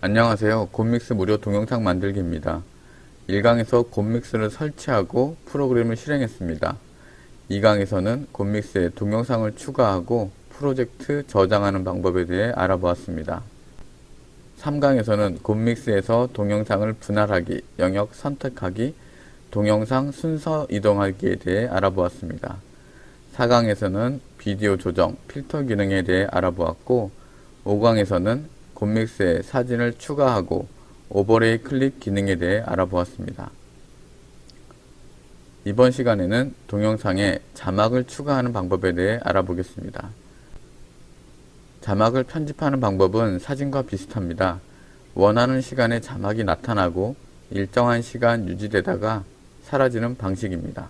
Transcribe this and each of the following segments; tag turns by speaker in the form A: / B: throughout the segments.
A: 안녕하세요. 곰믹스 무료 동영상 만들기입니다. 1강에서 곰믹스를 설치하고 프로그램을 실행했습니다. 2강에서는 곰믹스에 동영상을 추가하고 프로젝트 저장하는 방법에 대해 알아보았습니다. 3강에서는 곰믹스에서 동영상을 분할하기, 영역 선택하기, 동영상 순서 이동하기에 대해 알아보았습니다. 4강에서는 비디오 조정, 필터 기능에 대해 알아보았고 5강에서는 곰믹스에 사진을 추가하고 오버레이 클립 기능에 대해 알아보았습니다. 이번 시간에는 동영상에 자막을 추가하는 방법에 대해 알아보겠습니다. 자막을 편집하는 방법은 사진과 비슷합니다. 원하는 시간에 자막이 나타나고 일정한 시간 유지되다가 사라지는 방식입니다.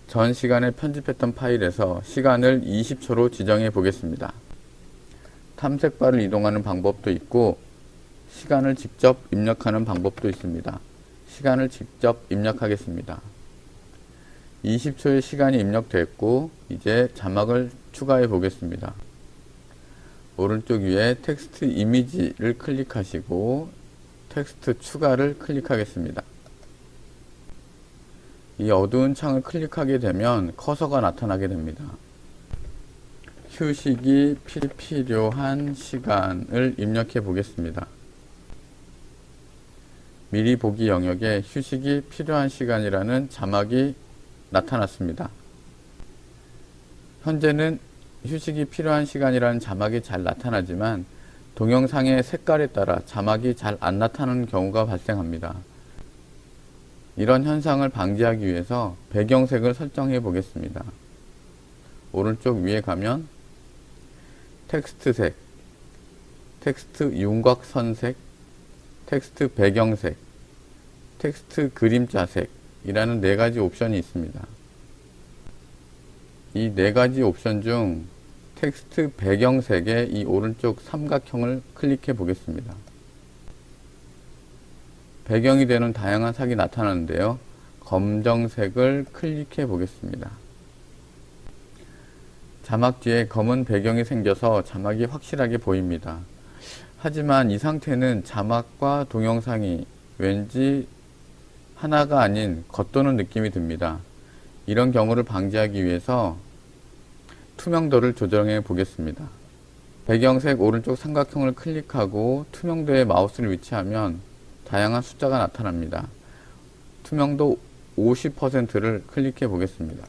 A: 전 시간에 편집했던 파일에서 시간을 20초로 지정해 보겠습니다. 탐색바를 이동하는 방법도 있고 시간을 직접 입력하는 방법도 있습니다. 시간을 직접 입력하겠습니다. 20초의 시간이 입력됐고 이제 자막을 추가해 보겠습니다. 오른쪽 위에 텍스트 이미지를 클릭하시고 텍스트 추가를 클릭하겠습니다. 이 어두운 창을 클릭하게 되면 커서가 나타나게 됩니다. 휴식이 필요한 시간을 입력해 보겠습니다. 미리 보기 영역에 휴식이 필요한 시간이라는 자막이 나타났습니다. 현재는 휴식이 필요한 시간이라는 자막이 잘 나타나지만 동영상의 색깔에 따라 자막이 잘 안 나타나는 경우가 발생합니다. 이런 현상을 방지하기 위해서 배경색을 설정해 보겠습니다. 오른쪽 위에 가면 텍스트색, 텍스트 윤곽선색, 텍스트 배경색, 텍스트 그림자색 이라는 4가지 옵션이 있습니다. 이 4가지 옵션 중 텍스트 배경색의 이 오른쪽 삼각형을 클릭해 보겠습니다. 배경이 되는 다양한 색이 나타나는데요. 검정색을 클릭해 보겠습니다. 자막 뒤에 검은 배경이 생겨서 자막이 확실하게 보입니다. 하지만 이 상태는 자막과 동영상이 왠지 하나가 아닌 겉도는 느낌이 듭니다. 이런 경우를 방지하기 위해서 투명도를 조정해 보겠습니다. 배경색 오른쪽 삼각형을 클릭하고 투명도에 마우스를 위치하면 다양한 숫자가 나타납니다. 투명도 50%를 클릭해 보겠습니다.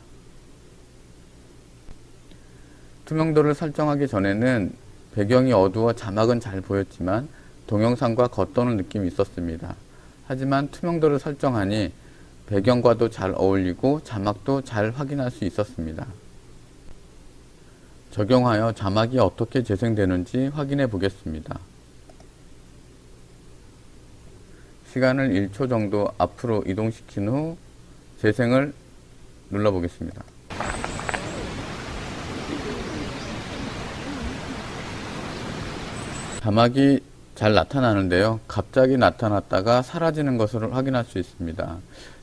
A: 투명도를 설정하기 전에는 배경이 어두워 자막은 잘 보였지만 동영상과 겉도는 느낌이 있었습니다. 하지만 투명도를 설정하니 배경과도 잘 어울리고 자막도 잘 확인할 수 있었습니다. 적용하여 자막이 어떻게 재생되는지 확인해 보겠습니다. 시간을 1초 정도 앞으로 이동시킨 후 재생을 눌러 보겠습니다. 자막이 잘 나타나는데요. 갑자기 나타났다가 사라지는 것을 확인할 수 있습니다.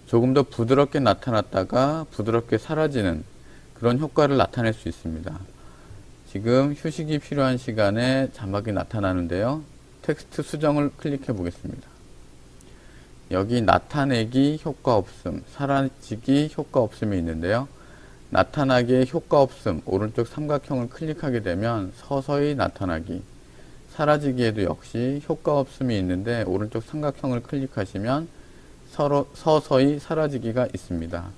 A: 조금 더 부드럽게 나타났다가 부드럽게 사라지는 그런 효과를 나타낼 수 있습니다. 지금 휴식이 필요한 시간에 자막이 나타나는데요. 텍스트 수정을 클릭해 보겠습니다. 여기 나타내기 효과 없음, 사라지기 효과 없음이 있는데요. 나타나기의 효과 없음, 오른쪽 삼각형을 클릭하게 되면 서서히 나타나기, 사라지기에도 역시 효과 없음이 있는데 오른쪽 삼각형을 클릭하시면 서서히 사라지기가 있습니다.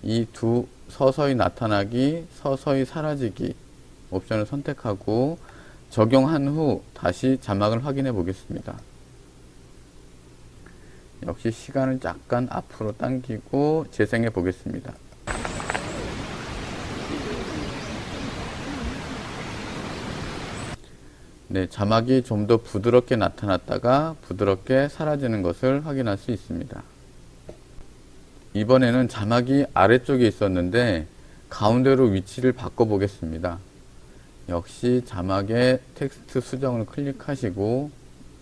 A: 이 두 서서히 나타나기, 서서히 사라지기 옵션을 선택하고 적용한 후 다시 자막을 확인해 보겠습니다. 역시 시간을 약간 앞으로 당기고 재생해 보겠습니다. 네, 자막이 좀 더 부드럽게 나타났다가 부드럽게 사라지는 것을 확인할 수 있습니다. 이번에는 자막이 아래쪽에 있었는데 가운데로 위치를 바꿔 보겠습니다. 역시 자막에 텍스트 수정을 클릭하시고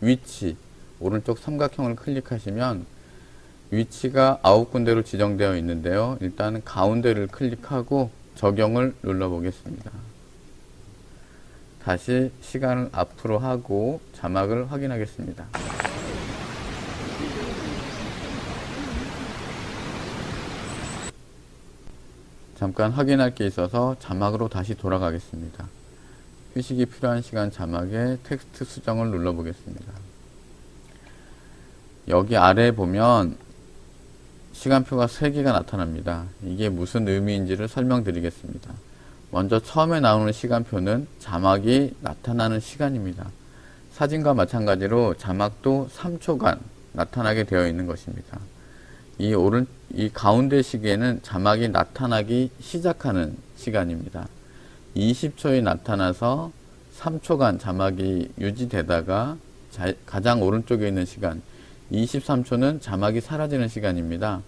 A: 위치, 오른쪽 삼각형을 클릭하시면 위치가 9군데로 지정되어 있는데요. 일단 가운데를 클릭하고 적용을 눌러 보겠습니다. 다시 시간을 앞으로 하고 자막을 확인하겠습니다. 잠깐 확인할 게 있어서 자막으로 다시 돌아가겠습니다. 휴식이 필요한 시간 자막에 텍스트 수정을 눌러 보겠습니다. 여기 아래에 보면 시간표가 3개가 나타납니다. 이게 무슨 의미인지를 설명드리겠습니다. 먼저 처음에 나오는 시간표는 자막이 나타나는 시간입니다. 사진과 마찬가지로 자막도 3초간 나타나게 되어 있는 것입니다. 이 가운데 시계는 자막이 나타나기 시작하는 시간입니다. 20초에 나타나서 3초간 자막이 유지되다가 가장 오른쪽에 있는 시간 23초는 자막이 사라지는 시간입니다.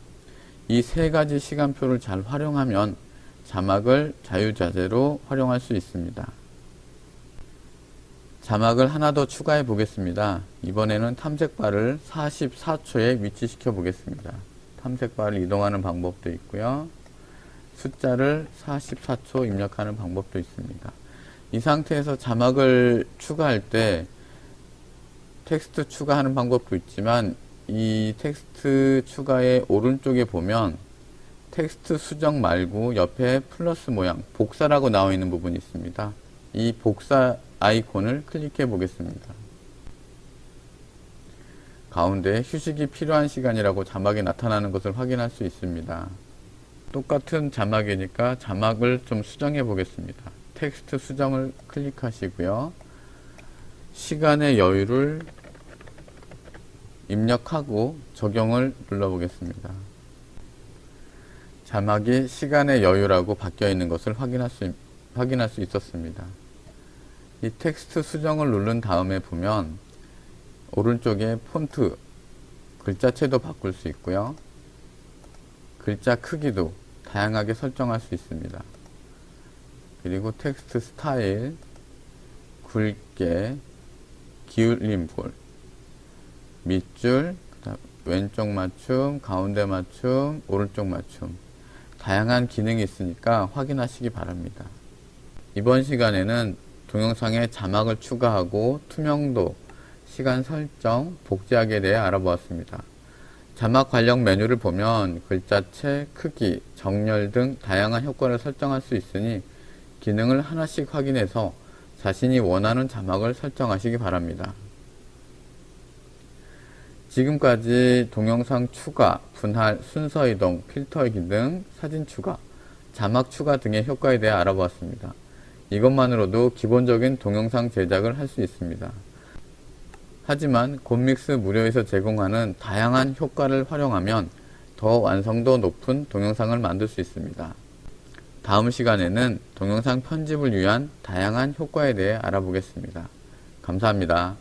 A: 이 세 가지 시간표를 잘 활용하면 자막을 자유자재로 활용할 수 있습니다. 자막을 하나 더 추가해 보겠습니다. 이번에는 탐색바를 44초에 위치시켜 보겠습니다. 탐색바를 이동하는 방법도 있고요. 숫자를 44초 입력하는 방법도 있습니다. 이 상태에서 자막을 추가할 때 텍스트 추가하는 방법도 있지만 이 텍스트 추가의 오른쪽에 보면 텍스트 수정 말고 옆에 플러스 모양 복사라고 나와 있는 부분이 있습니다. 이 복사 아이콘을 클릭해 보겠습니다. 가운데 휴식이 필요한 시간이라고 자막이 나타나는 것을 확인할 수 있습니다. 똑같은 자막이니까 자막을 좀 수정해 보겠습니다. 텍스트 수정을 클릭하시고요. 시간의 여유를 입력하고 적용을 눌러 보겠습니다. 자막이 시간의 여유라고 바뀌어 있는 것을 확인할 수 있었습니다. 이 텍스트 수정을 누른 다음에 보면 오른쪽에 폰트, 글자체도 바꿀 수 있고요. 글자 크기도 다양하게 설정할 수 있습니다. 그리고 텍스트 스타일, 굵게, 기울임골, 밑줄, 왼쪽 맞춤, 가운데 맞춤, 오른쪽 맞춤 다양한 기능이 있으니까 확인하시기 바랍니다. 이번 시간에는 동영상에 자막을 추가하고 투명도, 시간 설정, 복제하기에 대해 알아보았습니다. 자막 관련 메뉴를 보면 글자체, 크기, 정렬 등 다양한 효과를 설정할 수 있으니 기능을 하나씩 확인해서 자신이 원하는 자막을 설정하시기 바랍니다. 지금까지 동영상 추가, 분할, 순서 이동, 필터 기능, 사진 추가, 자막 추가 등의 효과에 대해 알아보았습니다. 이것만으로도 기본적인 동영상 제작을 할 수 있습니다. 하지만 곰믹스 무료에서 제공하는 다양한 효과를 활용하면 더 완성도 높은 동영상을 만들 수 있습니다. 다음 시간에는 동영상 편집을 위한 다양한 효과에 대해 알아보겠습니다. 감사합니다.